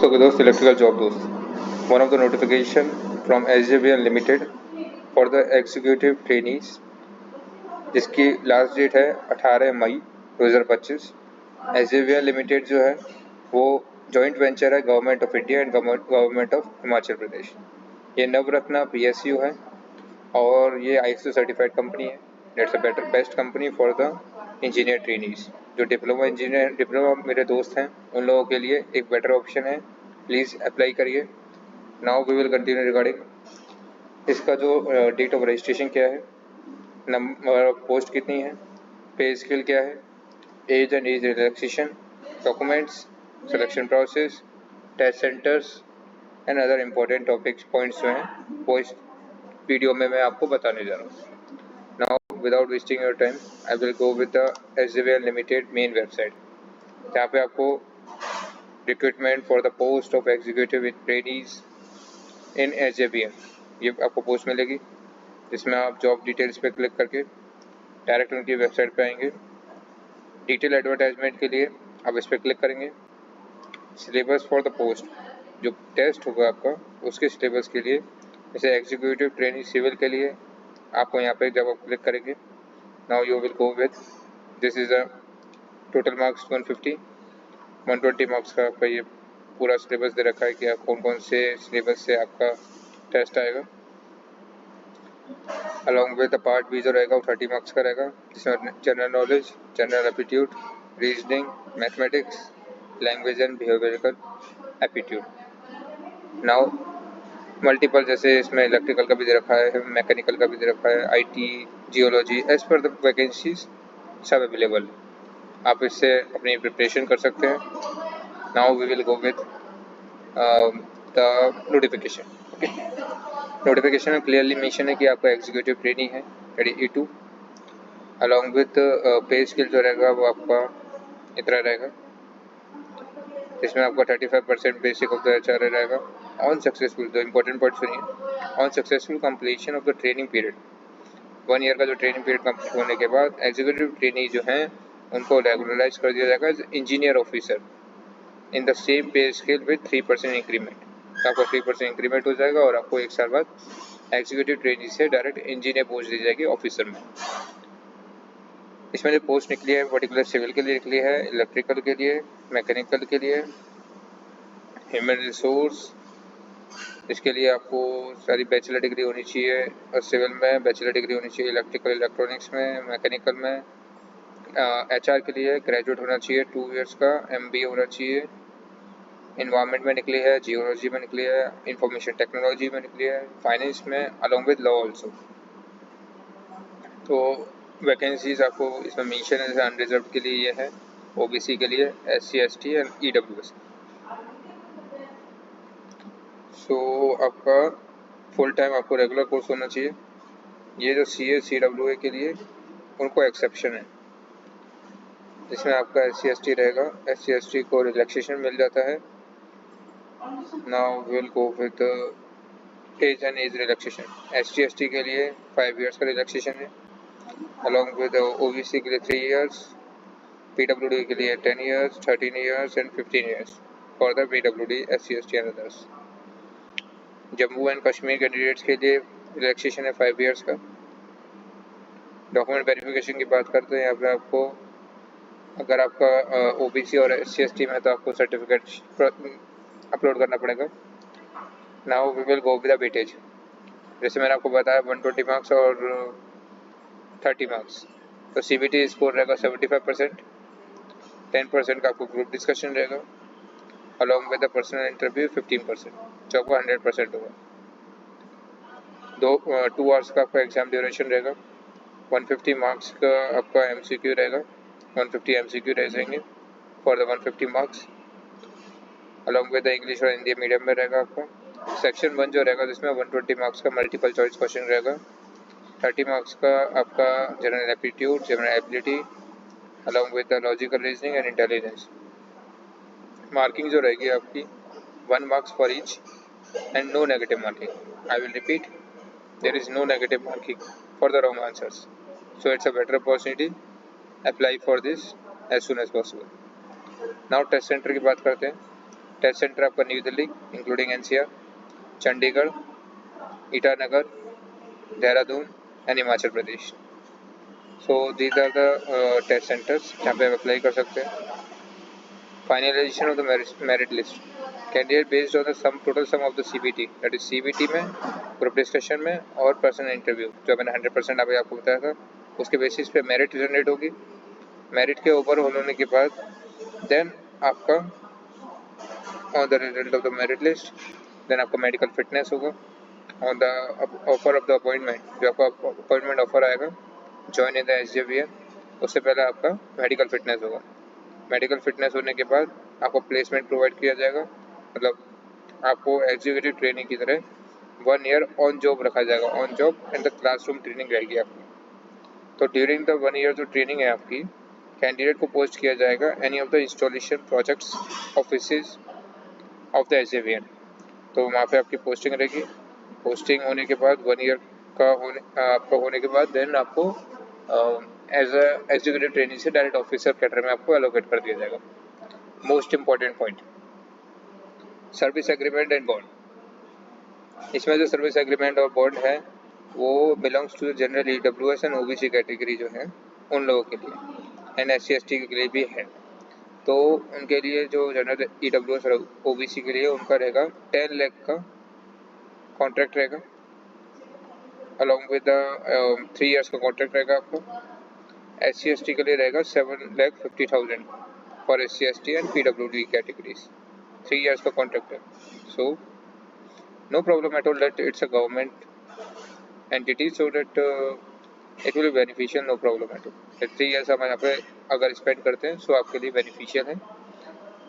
दोस्तों के दोस्त इलेक्ट्रिकल जॉब दोस्त, one of the notification from SJVN limited for the executive trainees, जिसकी लास्ट डेट है 18 मई 2025। SJVN लिमिटेड जो है वो जॉइंट वेंचर है government of India and government of Himachal Pradesh. ये नवरत्ना PSU है और ये ISO सर्टिफाइड कंपनी है। That's a best company for the engineer trainees. जो डिप्लोमा मेरे दोस्त हैं उन लोगों के लिए एक बेटर ऑप्शन है, प्लीज़ अप्लाई करिए। Now we will continue regarding इसका जो डेट ऑफ रजिस्ट्रेशन क्या है, नंबर ऑफ पोस्ट कितनी है, पे स्केल क्या है, age and age relaxation, documents, selection process, test centres and other important topics points जो हैं वो इस वीडियो में मैं आपको बताने जा रहा हूँ। Now without wasting your time, I will go with the SJVN Limited main website, जहाँ पे आपको recruitment for the post of executive trainees in SJVN ये आपको पोस्ट मिलेगी, जिसमें आप जॉब डिटेल्स पे क्लिक करके डायरेक्ट उनकी वेबसाइट पे आएंगे। डिटेल एडवर्टाइजमेंट के लिए आप इस पर क्लिक करेंगे। सिलेबस फॉर द पोस्ट, जो टेस्ट होगा आपका उसके सिलेबस के लिए, जैसे एग्जीक्यूटिव ट्रेनी सिविल के लिए आपको यहाँ पे जब आप क्लिक करेंगे, now you will go with this is a total marks 150, 120 marks का आपका ये पूरा सिलेबस दे रखा है कि आप कौन कौन से सिलेबस से आपका टेस्ट आएगा। Along with the part B जो रहेगा वो 30 मार्क्स का रहेगा, जिसमें general knowledge, general aptitude, reasoning, mathematics, language and behavioural aptitude. Now multiple, जैसे इसमें इलेक्ट्रिकल का भी दे रखा है, मैकेनिकल का भी दे रखा है, IT, geology, as per the vacancies सब अवेलेबल है। आप इससे अपनी प्रिपरेशन कर सकते हैं। Now we will go with the notification. Notification में क्लियरली मेंशन है कि आपका एग्जीक्यूटिव ट्रेनी है E2, अलॉन्ग विद पे स्केल जो रहेगा वो आपका इतना रहेगा, इसमें आपका 35% बेसिक ऑफ द HR रहेगा। ऑन सक्सेसफुल, जो इंपॉर्टेंट पॉइंट सुनिए, on successful completion of the training period, 1 year का जो ट्रेनिंग पीरियड कंप्लीट होने के बाद एग्जीक्यूटिव ट्रेनी जो हैं उनको रेगुलराइज कर दिया जाएगा as engineer officer in the same pay scale with 3% increment. तो आपको 3% इंक्रीमेंट हो जाएगा और आपको 1 साल बाद एग्जीक्यूटिव ट्रेनी से डायरेक्ट इंजीनियर पोस्ट दी जाएगी ऑफिसर में। इसमें जो पोस्ट निकली है पर्टिकुलर सिविल के लिए निकली है, इलेक्ट्रिकल के लिए, मैकेनिकल के लिए, ह्यूमन रिसोर्स, इसके लिए आपको सारी बैचलर डिग्री होनी चाहिए, और सिविल में बैचलर डिग्री होनी चाहिए, इलेक्ट्रिकल इलेक्ट्रॉनिक्स में, मैकेनिकल में। HR के लिए ग्रेजुएट होना चाहिए 2 इयर्स का, MBA होना चाहिए। इन्वायरमेंट में निकली है, जियोलॉजी में निकली है, इंफॉर्मेशन टेक्नोलॉजी में निकली है, फाइनेंस में, अलॉन्ग विद लॉ ऑल्सो। तो वैकेंसीज आपको इसमें मेंशन है, जैसे अनरिजर्व के लिए ये है, OBC के लिए, SC ST एंड EWS। सो आपका फुल टाइम आपको रेगुलर कोर्स होना चाहिए। ये जो CA CWA के लिए उनको एक्सेप्शन है, जिसमें आपका SC ST रहेगा। SC ST को रिलैक्सेशन मिल जाता है। Now will go with age and age relaxation. SC ST के लिए 5 इयर्स का रिलैक्सेशन है, अलॉन्ग विद OBC के लिए 3 इयर्स, PWD के लिए 10 years, 13 years and 15 years for the PWD, SC ST and others. Jammu and Kashmir candidates के लिए रिलैक्सेशन है 5 इयर्स का। डॉक्यूमेंट वेरिफिकेशन की बात करते हैं, यहाँ पे आपको अगर आपका OBC और SC ST में तो आपको सर्टिफिकेट अपलोड करना पड़ेगा। Now we will go with the weightage. जैसे मैंने आपको बताया 120 मार्क्स और 30 मार्क्स, तो CBT स्कोर रहेगा 75%, 10% का आपको ग्रुप डिस्कशन रहेगा, along with the personal interview 15%, जो आपको 100% होगा। 2 आवर्स का आपका एग्जाम ड्यूरेशन रहेगा। 150 मार्क्स का आपका MCQ रहेगा, 150 MCQ रहेंगे for the 150 marks, along with the English और हिंदी मीडियम में रहेगा आपका। सेक्शन 1 जो रहेगा जिसमें 120 मार्क्स का मल्टीपल चॉइस क्वेश्चन रहेगा, 30 मार्क्स का आपका general aptitude, general ability, along with the logical reasoning and intelligence. Marking जो रहेगी आपकी 1 marks for each and no negative marking. I will repeat, there is no negative marking for the wrong answers, so it's a better opportunity. Apply for this as soon as possible. Now test centre की बात करते हैं। Test centre आपका New Delhi including NCR, Chandigarh, Itanagar, Dehradun and Himachal Pradesh. So these are the test centres जहाँ पे आप apply कर सकते हैं। Finalisation of the merit list candidate based on the sum total sum of the CBT, that is CBT में, ग्रुप डिस्कशन में और पर्सनल इंटरव्यू जो मैंने 100% अभी आपको बताया था, उसके बेसिस पे मेरिट जनरेट होगी। मेरिट के ऊपर होने के बाद देन आपका on the result of the merit list then आपका मेडिकल फिटनेस होगा। On the offer of the appointment, जो आपका अपॉइंटमेंट ऑफर आएगा ज्वाइन इन द एसजेवीएन, उससे पहले आपका मेडिकल फिटनेस होगा। मेडिकल फिटनेस होने के बाद आपको प्लेसमेंट प्रोवाइड किया जाएगा, मतलब आपको एग्जीक्यूटिव ट्रेनिंग की तरह 1 ईयर ऑन जॉब रखा जाएगा। On job and the classroom training रहेगी आपकी। तो ड्यूरिंग द 1 ईयर जो ट्रेनिंग है आपकी, कैंडिडेट को पोस्ट किया जाएगा any of the installation projects offices of the SJVN. तो वहाँ पे आपकी पोस्टिंग रहेगी। पोस्टिंग होने के बाद 1 ईयर का आपका होने के बाद देन आपको एज अ एग्जीक्यूटिव ट्रेनिंग से डायरेक्ट ऑफिसर कैडर में आपको एलोकेट कर दिया जाएगा। Most important point, service agreement and bond. इसमें जो सर्विस एग्रीमेंट और बॉन्ड है वो belongs to general EWS and OBC category जो है उन लोगों के लिए, एंड SC ST के लिए भी है। तो उनके लिए जो जनरल ईडब्ल्यूएस और ओबीसी के लिए उनका रहेगा 10 लाख का कॉन्ट्रैक्ट रहेगा, अलॉन्ग विद 3 इयर्स का कॉन्ट्रैक्ट रहेगा आपको। SC ST के लिए रहेगा 7,50,000 for SC ST and PWD categories, 3 years का कॉन्ट्रैक्ट है। So no problem at all that it's a government entity, so that it will be beneficial, no problem at all. 3 years हम यहाँ पे अगर spend करते हैं सो आपके लिए बेनिफिशियल है।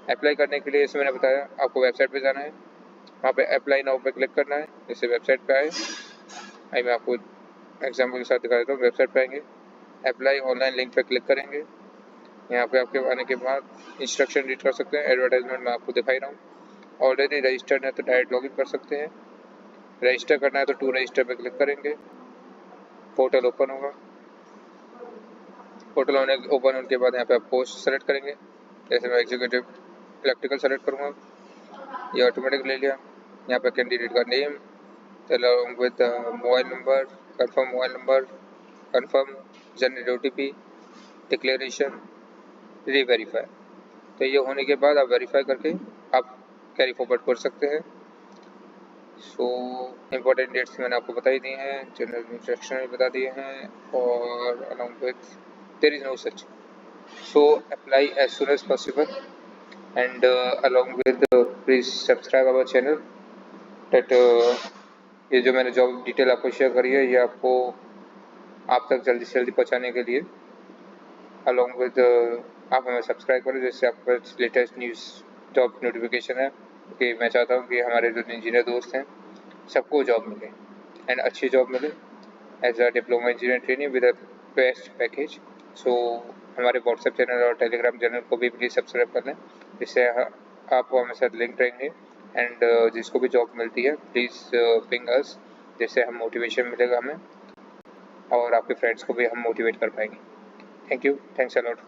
अप्लाई करने के लिए, जैसे मैंने बताया, आपको वेबसाइट पे जाना है, वहाँ पे अप्लाई नाउ पे क्लिक करना है। जैसे वेबसाइट पे आए, मैं आपको एग्जाम्पल के साथ दिखा देता हूँ। वेबसाइट पे आएंगे, अप्लाई ऑनलाइन लिंक पे क्लिक करेंगे। यहाँ पे आपके आने के बाद इंस्ट्रक्शन रीड कर सकते हैं। एडवर्टाइजमेंट मैं आपको दिखाई रहा हूँ। ऑलरेडी रजिस्टर्ड है तो डायरेक्ट लॉगिन कर सकते हैं। रजिस्टर करना है तो टू रजिस्टर पे क्लिक करेंगे, पोर्टल ओपन होगा। पोर्टल ओपन होने के बाद यहाँ पे आप पोस्ट सेलेक्ट करेंगे। जैसे मैं एग्जीक्यूटिव इलेक्ट्रिकल सेलेक्ट करूँगा, ये ऑटोमेटिक ले लिया। यहाँ पे कैंडिडेट का name along with mobile number, confirm mobile number, confirm generate OTP, declaration, reverify. तो ये होने के बाद आप वेरीफाई करके आप कैरी फॉरवर्ड कर सकते हैं। सो इम्पोर्टेंट डेट्स मैंने आपको बता ही दी हैं, जनरल इंस्ट्रक्शन भी बता दिए हैं, और along with there is no such. So apply as soon as possible and along with please subscribe our channel that ये जो मैंने जॉब डिटेल आपको शेयर करी है ये आपको आप तक जल्दी से जल्दी पहुंचाने के लिए अलॉन्ग विद आप हमें सब्सक्राइब करें, जिससे आपका लेटेस्ट न्यूज़ जॉब नोटिफिकेशन है कि मैं चाहता हूँ कि हमारे जो इंजीनियर दोस्त हैं सबको जॉब मिले एंड अच्छी जॉब मिले as a diploma engineer training with a best package. So हमारे व्हाट्सएप चैनल और टेलीग्राम चैनल को भी प्लीज़ सब्सक्राइब कर लें, जिससे आप हमारे साथ लिंक रहेंगे एंड जिसको भी जॉब मिलती है प्लीज़ पिंग अस, जिससे हम मोटिवेशन मिलेगा हमें और आपके फ्रेंड्स को भी हम मोटिवेट कर पाएंगे। Thank you, thanks a lot.